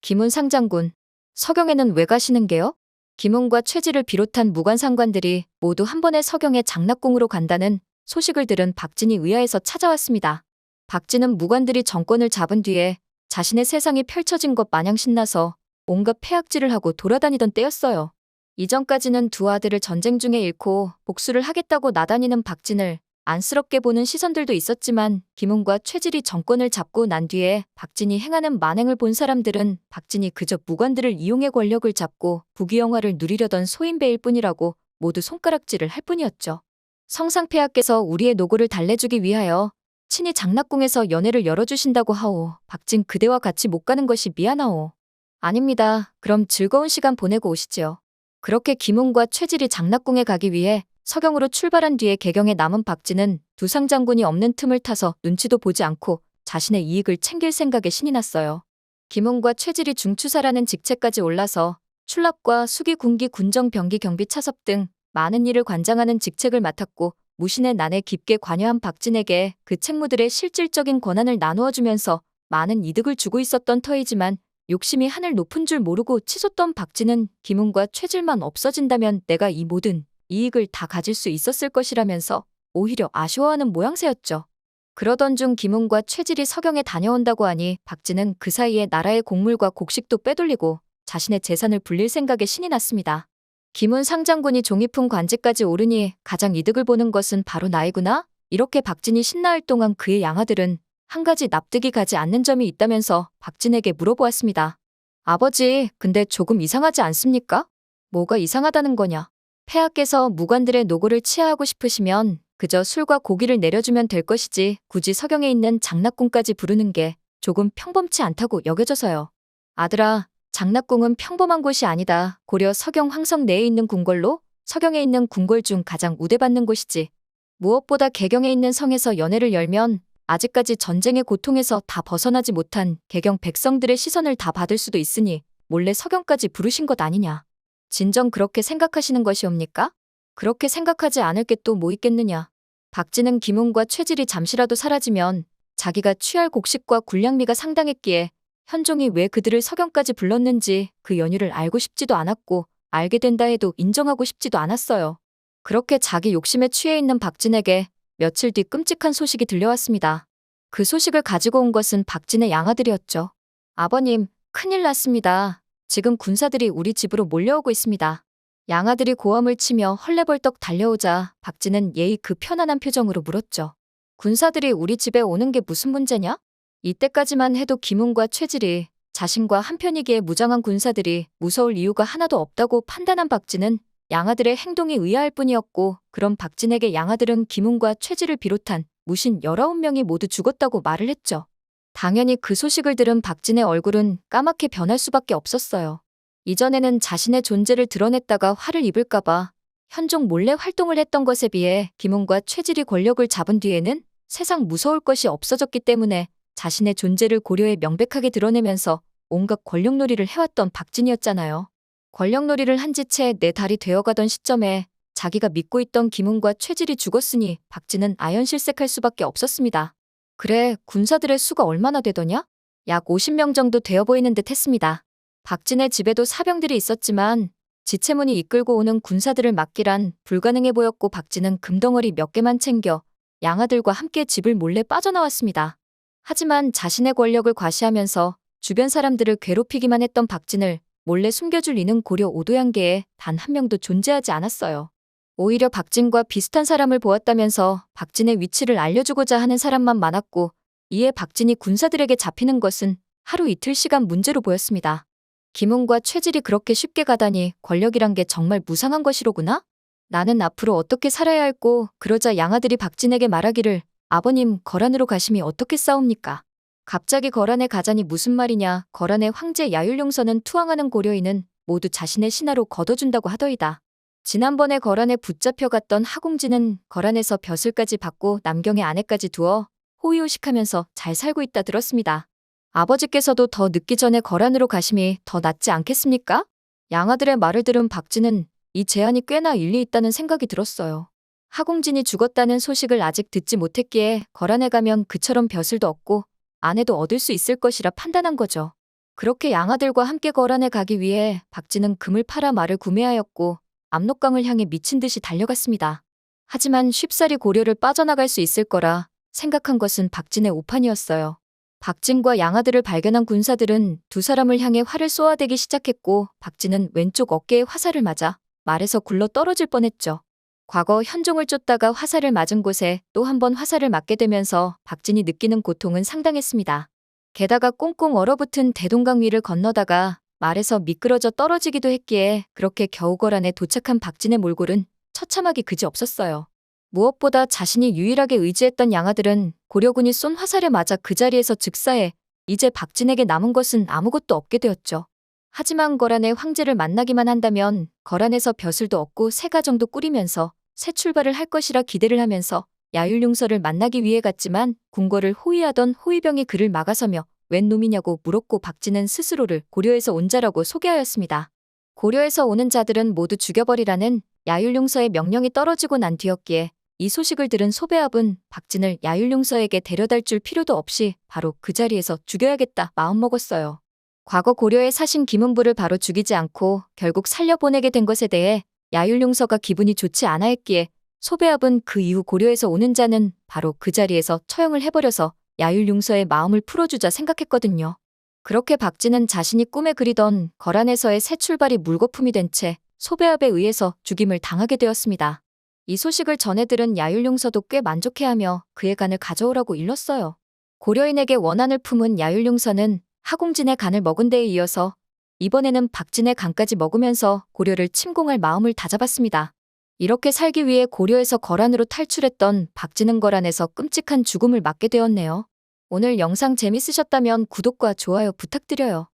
김훈 상장군, 서경에는 왜 가시는 게요? 김훈과 최지를 비롯한 무관상관들이 모두 한 번에 서경에 장락궁으로 간다는 소식을 들은 박진이 의아해서 찾아왔습니다. 박진은 무관들이 정권을 잡은 뒤에 자신의 세상이 펼쳐진 것 마냥 신나서 온갖 폐악질을 하고 돌아다니던 때였어요. 이전까지는 두 아들을 전쟁 중에 잃고 복수를 하겠다고 나다니는 박진을 안쓰럽게 보는 시선들도 있었지만 김훈과 최질이 정권을 잡고 난 뒤에 박진이 행하는 만행을 본 사람들은 박진이 그저 무관들을 이용해 권력을 잡고 부귀영화를 누리려던 소인배일 뿐이라고 모두 손가락질을 할 뿐이었죠. 성상폐하께서 우리의 노고를 달래주기 위하여 친히 장락궁에서 연회를 열어주신다고 하오. 박진 그대와 같이 못 가는 것이 미안하오. 아닙니다. 그럼 즐거운 시간 보내고 오시지요. 그렇게 김훈과 최질이 장락궁에 가기 위해 서경으로 출발한 뒤에 개경에 남은 박진은 두 상장군이 없는 틈을 타서 눈치도 보지 않고 자신의 이익을 챙길 생각에 신이 났어요. 김훈과 최질이 중추사라는 직책까지 올라서 출납과 수기 군기 군정 병기 경비 차섭 등 많은 일을 관장하는 직책을 맡았고 무신의 난에 깊게 관여한 박진에게 그 책무들의 실질적인 권한을 나누어주면서 많은 이득을 주고 있었던 터이지만 욕심이 하늘 높은 줄 모르고 치솟던 박진은 김훈과 최질만 없어진다면 내가 이 모든 이익을 다 가질 수 있었을 것이라면서 오히려 아쉬워하는 모양새였죠. 그러던 중 김훈과 최질이 서경에 다녀온다고 하니 박진은 그 사이에 나라의 곡물과 곡식도 빼돌리고 자신의 재산을 불릴 생각에 신이 났습니다. 김훈 상장군이 종이품 관직까지 오르니 가장 이득을 보는 것은 바로 나이구나? 이렇게 박진이 신나할 동안 그의 양아들은 한 가지 납득이 가지 않는 점이 있다면서 박진에게 물어보았습니다. 아버지, 근데 조금 이상하지 않습니까? 뭐가 이상하다는 거냐? 폐하께서 무관들의 노고를 치하하고 싶으시면 그저 술과 고기를 내려주면 될 것이지 굳이 서경에 있는 장락궁까지 부르는 게 조금 평범치 않다고 여겨져서요. 아들아, 장락궁은 평범한 곳이 아니다. 고려 서경 황성 내에 있는 궁궐로 서경에 있는 궁궐 중 가장 우대받는 곳이지. 무엇보다 개경에 있는 성에서 연회를 열면 아직까지 전쟁의 고통에서 다 벗어나지 못한 개경 백성들의 시선을 다 받을 수도 있으니 몰래 서경까지 부르신 것 아니냐. 진정 그렇게 생각하시는 것이옵니까? 그렇게 생각하지 않을 게 또 뭐 있겠느냐. 박진은 김훈과 최질이 잠시라도 사라지면 자기가 취할 곡식과 군량미가 상당했기에 현종이 왜 그들을 서경까지 불렀는지 그 연유를 알고 싶지도 않았고 알게 된다 해도 인정하고 싶지도 않았어요. 그렇게 자기 욕심에 취해 있는 박진에게 며칠 뒤 끔찍한 소식이 들려왔습니다. 그 소식을 가지고 온 것은 박진의 양아들이었죠. 아버님, 큰일 났습니다. 지금 군사들이 우리 집으로 몰려오고 있습니다. 양아들이 고함을 치며 헐레벌떡 달려오자 박진은 예의 그 편안한 표정으로 물었죠. 군사들이 우리 집에 오는 게 무슨 문제냐? 이때까지만 해도 김훈과 최질이 자신과 한편이기에 무장한 군사들이 무서울 이유가 하나도 없다고 판단한 박진은 양아들의 행동이 의아할 뿐이었고 그런 박진에게 양아들은 김훈과 최질을 비롯한 무신 19명이 모두 죽었다고 말을 했죠. 당연히 그 소식을 들은 박진의 얼굴은 까맣게 변할 수밖에 없었어요. 이전에는 자신의 존재를 드러냈다가 화를 입을까봐 현종 몰래 활동을 했던 것에 비해 김훈과 최질이 권력을 잡은 뒤에는 세상 무서울 것이 없어졌기 때문에 자신의 존재를 고려해 명백하게 드러내면서 온갖 권력놀이를 해왔던 박진이었잖아요. 권력놀이를 한 지 채 4달이 되어가던 시점에 자기가 믿고 있던 김훈과 최질이 죽었으니 박진은 아연실색할 수밖에 없었습니다. 그래, 군사들의 수가 얼마나 되더냐? 약 50명 정도 되어 보이는 듯 했습니다. 박진의 집에도 사병들이 있었지만 지체문이 이끌고 오는 군사들을 막기란 불가능해 보였고 박진은 금덩어리 몇 개만 챙겨 양아들과 함께 집을 몰래 빠져나왔습니다. 하지만 자신의 권력을 과시하면서 주변 사람들을 괴롭히기만 했던 박진을 몰래 숨겨줄 이는 고려 오도양계에 단 한 명도 존재하지 않았어요. 오히려 박진과 비슷한 사람을 보았다면서 박진의 위치를 알려주고자 하는 사람만 많았고 이에 박진이 군사들에게 잡히는 것은 하루 이틀 시간 문제로 보였습니다. 김훈과 최질이 그렇게 쉽게 가다니 권력이란 게 정말 무상한 것이로구나? 나는 앞으로 어떻게 살아야 할꼬. 그러자 양아들이 박진에게 말하기를 아버님, 거란으로 가심이 어떻게 싸웁니까? 갑자기 거란에 가자니 무슨 말이냐. 거란의 황제 야율용서는 투항하는 고려인은 모두 자신의 신하로 거둬준다고 하더이다. 지난번에 거란에 붙잡혀 갔던 하공진은 거란에서 벼슬까지 받고 남경의 아내까지 두어 호의호식하면서 잘 살고 있다 들었습니다. 아버지께서도 더 늦기 전에 거란으로 가심이 더 낫지 않겠습니까? 양아들의 말을 들은 박진은 이 제안이 꽤나 일리 있다는 생각이 들었어요. 하공진이 죽었다는 소식을 아직 듣지 못했기에 거란에 가면 그처럼 벼슬도 얻고 아내도 얻을 수 있을 것이라 판단한 거죠. 그렇게 양아들과 함께 거란에 가기 위해 박진은 금을 팔아 말을 구매하였고 압록강을 향해 미친 듯이 달려갔습니다. 하지만 쉽사리 고려를 빠져나갈 수 있을 거라 생각한 것은 박진의 오판이었어요. 박진과 양아들을 발견한 군사들은 두 사람을 향해 활을 쏘아대기 시작했고 박진은 왼쪽 어깨에 화살을 맞아 말에서 굴러 떨어질 뻔했죠. 과거 현종을 쫓다가 화살을 맞은 곳에 또 한 번 화살을 맞게 되면서 박진이 느끼는 고통은 상당했습니다. 게다가 꽁꽁 얼어붙은 대동강 위를 건너다가 말에서 미끄러져 떨어지기도 했기에 그렇게 겨우 거란에 도착한 박진의 몰골은 처참하기 그지없었어요. 무엇보다 자신이 유일하게 의지했던 양아들은 고려군이 쏜 화살에 맞아 그 자리에서 즉사해 이제 박진에게 남은 것은 아무것도 없게 되었죠. 하지만 거란의 황제를 만나기만 한다면 거란에서 벼슬도 얻고 새 가정도 꾸리면서 새 출발을 할 것이라 기대를 하면서 야율융서를 만나기 위해 갔지만 궁궐을 호위하던 호위병이 그를 막아서며 웬 놈이냐고 물었고 박진은 스스로를 고려에서 온 자라고 소개하였습니다. 고려에서 오는 자들은 모두 죽여버리라는 야율융서의 명령이 떨어지고 난 뒤였기에 이 소식을 들은 소배압은 박진을 야율융서에게 데려달 줄 필요도 없이 바로 그 자리에서 죽여야겠다 마음먹었어요. 과거 고려의 사신 김은부를 바로 죽이지 않고 결국 살려보내게 된 것에 대해 야율융서가 기분이 좋지 않아 했기에 소배압은 그 이후 고려에서 오는 자는 바로 그 자리에서 처형을 해버려서 야율융서의 마음을 풀어주자 생각했거든요. 그렇게 박진은 자신이 꿈에 그리던 거란에서의 새 출발이 물거품이 된 채 소배압에 의해서 죽임을 당하게 되었습니다. 이 소식을 전해 들은 야율융서도 꽤 만족해하며 그의 간을 가져오라고 일렀어요. 고려인에게 원한을 품은 야율융서는 하공진의 간을 먹은 데에 이어서 이번에는 박진의 간까지 먹으면서 고려를 침공할 마음을 다잡았습니다. 이렇게 살기 위해 고려에서 거란으로 탈출했던 박진은 거란에서 끔찍한 죽음을 맞게 되었네요. 오늘 영상 재밌으셨다면 구독과 좋아요 부탁드려요.